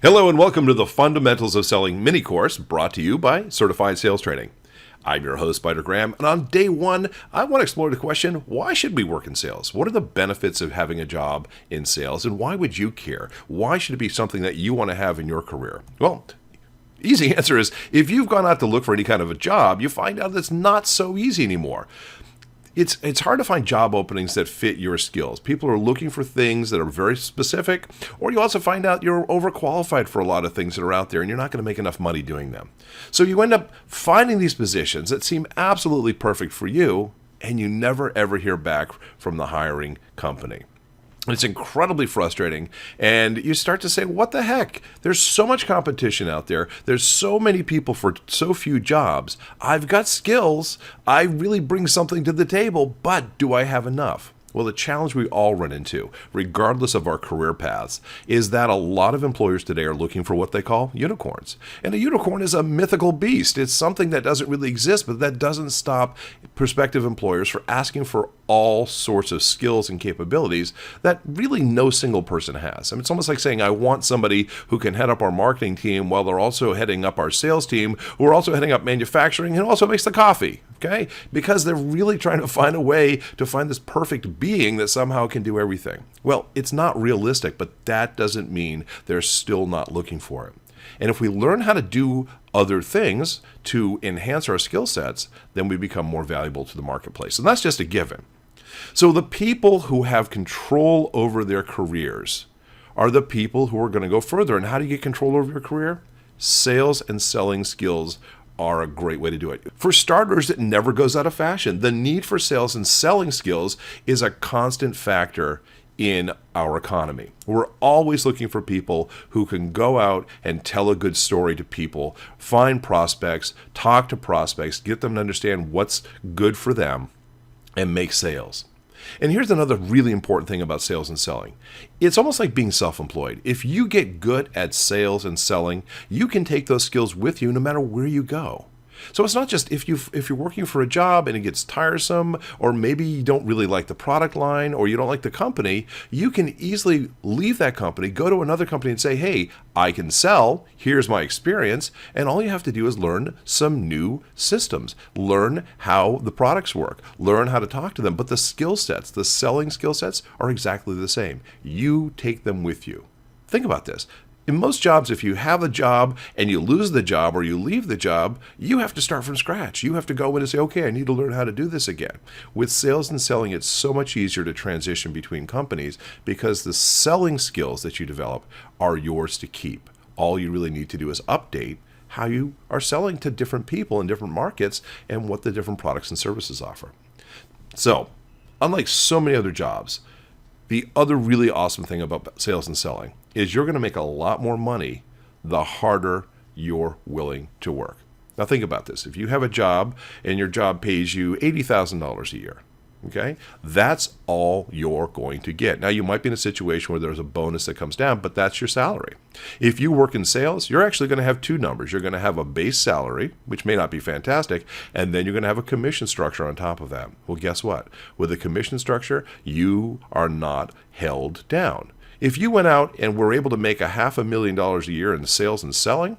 Hello and welcome to the Fundamentals of Selling mini course brought to you by Certified Sales Training. I'm your host, Spider Graham, and on day one, I want to explore the question, why should we work in sales? What are the benefits of having a job in sales, and why would you care? Why should it be something that you want to have in your career? Well, easy answer is, if you've gone out to look for any kind of a job, you find out it's not so easy anymore. It's hard to find job openings that fit your skills. People are looking for things that are very specific, or you also find out you're overqualified for a lot of things that are out there and you're not going to make enough money doing them. So you end up finding these positions that seem absolutely perfect for you, and you never ever hear back from the hiring company. It's incredibly frustrating, and you start to say, what the heck? There's so much competition out there. There's so many people for so few jobs. I've got skills. I really bring something to the table, but do I have enough? Well, the challenge we all run into, regardless of our career paths, is that a lot of employers today are looking for what they call unicorns. And a unicorn is a mythical beast. It's something that doesn't really exist, but that doesn't stop prospective employers from asking for all sorts of skills and capabilities that really no single person has. I mean, it's almost like saying, I want somebody who can head up our marketing team while they're also heading up our sales team, who are also heading up manufacturing and also makes the coffee, okay? Because they're really trying to find a way to find this perfect being that somehow can do everything. Well, it's not realistic, but that doesn't mean they're still not looking for it. And if we learn how to do other things to enhance our skill sets, then we become more valuable to the marketplace. And that's just a given. So the people who have control over their careers are the people who are going to go further. And how do you get control over your career? Sales and selling skills are a great way to do it. For starters, it never goes out of fashion. The need for sales and selling skills is a constant factor in our economy. We're always looking for people who can go out and tell a good story to people, find prospects, talk to prospects, get them to understand what's good for them, and make sales. And here's another really important thing about sales and selling. It's almost like being self-employed. If you get good at sales and selling, you can take those skills with you no matter where you go. So it's not just if you're working for a job and it gets tiresome, or maybe you don't really like the product line or you don't like the company, you can easily leave that company, go to another company and say, hey, I can sell, here's my experience, and all you have to do is learn some new systems, learn how the products work, learn how to talk to them. But the skill sets, the selling skill sets are exactly the same. You take them with you. Think about this. In most jobs, if you have a job and you lose the job or you leave the job, you have to start from scratch. You have to go in and say, okay, I need to learn how to do this again. With sales and selling, it's so much easier to transition between companies because the selling skills that you develop are yours to keep. All you really need to do is update how you are selling to different people in different markets and what the different products and services offer. So, unlike so many other jobs, the other really awesome thing about sales and selling is you're going to make a lot more money the harder you're willing to work. Now think about this. If you have a job and your job pays you $80,000 a year, okay, that's all you're going to get. Now you might be in a situation where there's a bonus that comes down, but that's your salary. If you work in sales, you're actually going to have two numbers. You're going to have a base salary, which may not be fantastic, and then you're going to have a commission structure on top of that. Well, guess what? With a commission structure, you are not held down. If you went out and were able to make $500,000 a year in sales and selling,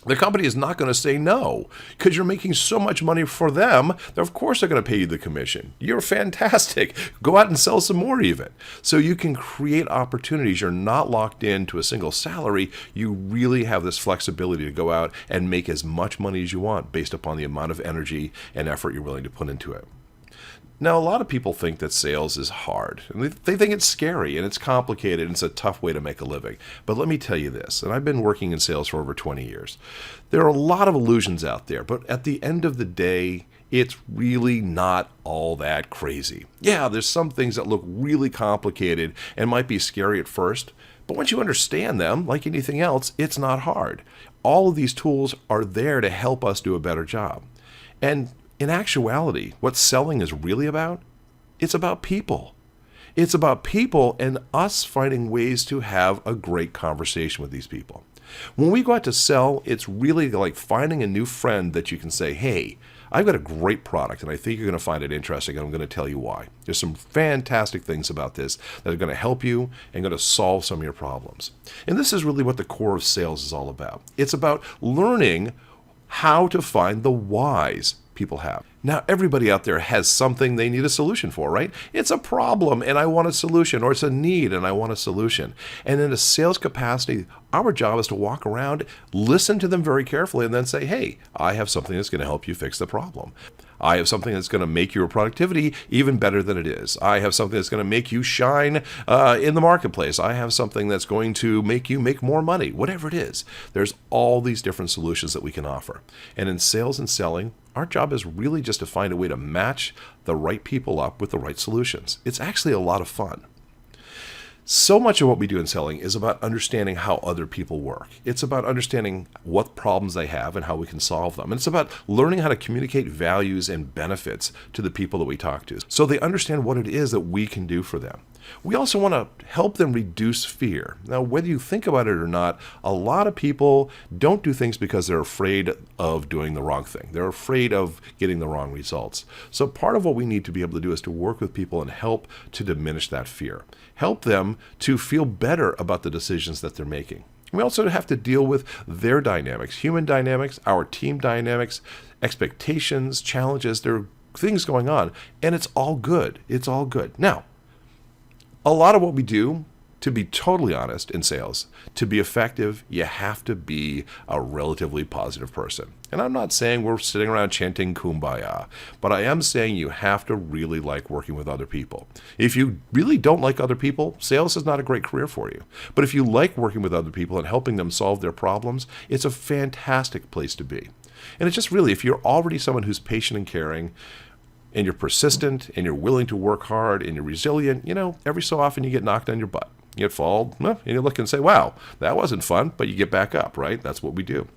the company is not going to say no because you're making so much money for them that of course they're going to pay you the commission. You're fantastic. Go out and sell some more even. So you can create opportunities. You're not locked into a single salary. You really have this flexibility to go out and make as much money as you want based upon the amount of energy and effort you're willing to put into it. Now, a lot of people think that sales is hard, and they think it's scary, and it's complicated, and it's a tough way to make a living. But let me tell you this, and I've been working in sales for over 20 years. There are a lot of illusions out there, but at the end of the day, it's really not all that crazy. Yeah, there's some things that look really complicated and might be scary at first, but once you understand them, like anything else, it's not hard. All of these tools are there to help us do a better job. And in actuality, what selling is really about, it's about people. It's about people and us finding ways to have a great conversation with these people. When we go out to sell, it's really like finding a new friend that you can say, hey, I've got a great product and I think you're going to find it interesting and I'm going to tell you why. There's some fantastic things about this that are going to help you and going to solve some of your problems. And this is really what the core of sales is all about. It's about learning how to find the whys people have. Now, everybody out there has something they need a solution for, right? It's a problem and I want a solution, or it's a need and I want a solution. And in a sales capacity, our job is to walk around, listen to them very carefully, and then say, hey, I have something that's going to help you fix the problem. I have something that's going to make your productivity even better than it is. I have something that's going to make you shine in the marketplace. I have something that's going to make you make more money, whatever it is. There's all these different solutions that we can offer. And in sales and selling, our job is really just to find a way to match the right people up with the right solutions. It's actually a lot of fun. So much of what we do in selling is about understanding how other people work. It's about understanding what problems they have and how we can solve them. And it's about learning how to communicate values and benefits to the people that we talk to so they understand what it is that we can do for them. We also want to help them reduce fear. Now, whether you think about it or not, a lot of people don't do things because they're afraid of doing the wrong thing. They're afraid of getting the wrong results. So part of what we need to be able to do is to work with people and help to diminish that fear. Help them to feel better about the decisions that they're making. We also have to deal with their dynamics, human dynamics, our team dynamics, expectations, challenges. There are things going on, and it's all good. It's all good. Now, a lot of what we do, to be totally honest, in sales, to be effective, you have to be a relatively positive person. And I'm not saying we're sitting around chanting kumbaya, but I am saying you have to really like working with other people. If you really don't like other people, sales is not a great career for you. But if you like working with other people and helping them solve their problems, it's a fantastic place to be. And it's just really, if you're already someone who's patient and caring, and you're persistent, and you're willing to work hard, and you're resilient, every so often you get knocked on your butt. You get fall, and you look and say, wow, that wasn't fun, but you get back up, right? That's what we do.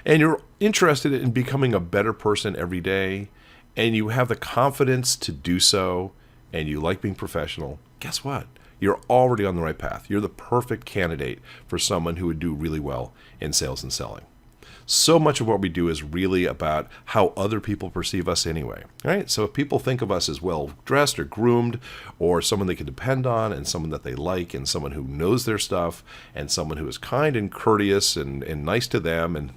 And you're interested in becoming a better person every day, and you have the confidence to do so, and you like being professional, guess what? You're already on the right path. You're the perfect candidate for someone who would do really well in sales and selling. So much of what we do is really about how other people perceive us anyway, right? So if people think of us as well-dressed or groomed or someone they can depend on and someone that they like and someone who knows their stuff and someone who is kind and courteous and nice to them, and,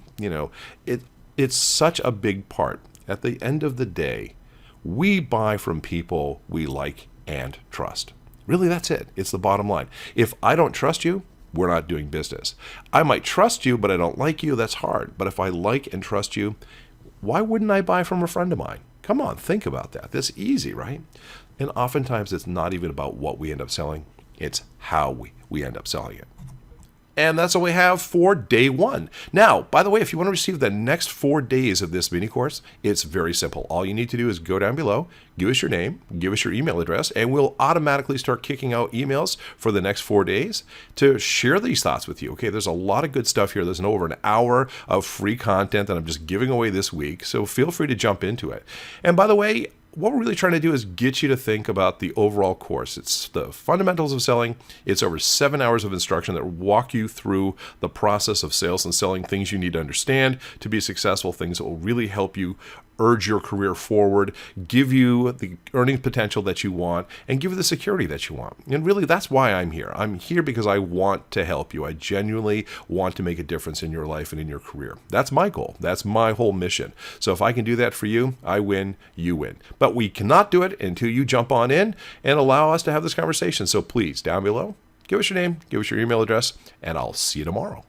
it's such a big part. At the end of the day, we buy from people we like and trust. Really, that's it. It's the bottom line. If I don't trust you, we're not doing business. I might trust you, but I don't like you. That's hard. But if I like and trust you, why wouldn't I buy from a friend of mine? Come on, think about that. That's easy, right? And oftentimes it's not even about what we end up selling. It's how we end up selling it. And that's all we have for day one. Now, by the way, if you want to receive the next 4 days of this mini course, it's very simple. All you need to do is go down below, give us your name, give us your email address, and we'll automatically start kicking out emails for the next 4 days to share these thoughts with you. Okay, there's a lot of good stuff here. There's over an hour of free content that I'm just giving away this week, so feel free to jump into it. And by the way, what we're really trying to do is get you to think about the overall course. It's the Fundamentals of Selling. It's over 7 hours of instruction that walk you through the process of sales and selling, things you need to understand to be successful, things that will really help you urge your career forward, give you the earning potential that you want, and give you the security that you want. And really, that's why I'm here. I'm here because I want to help you. I genuinely want to make a difference in your life and in your career. That's my goal. That's my whole mission. So if I can do that for you, I win, you win. But we cannot do it until you jump on in and allow us to have this conversation. So please, down below, give us your name, give us your email address, and I'll see you tomorrow.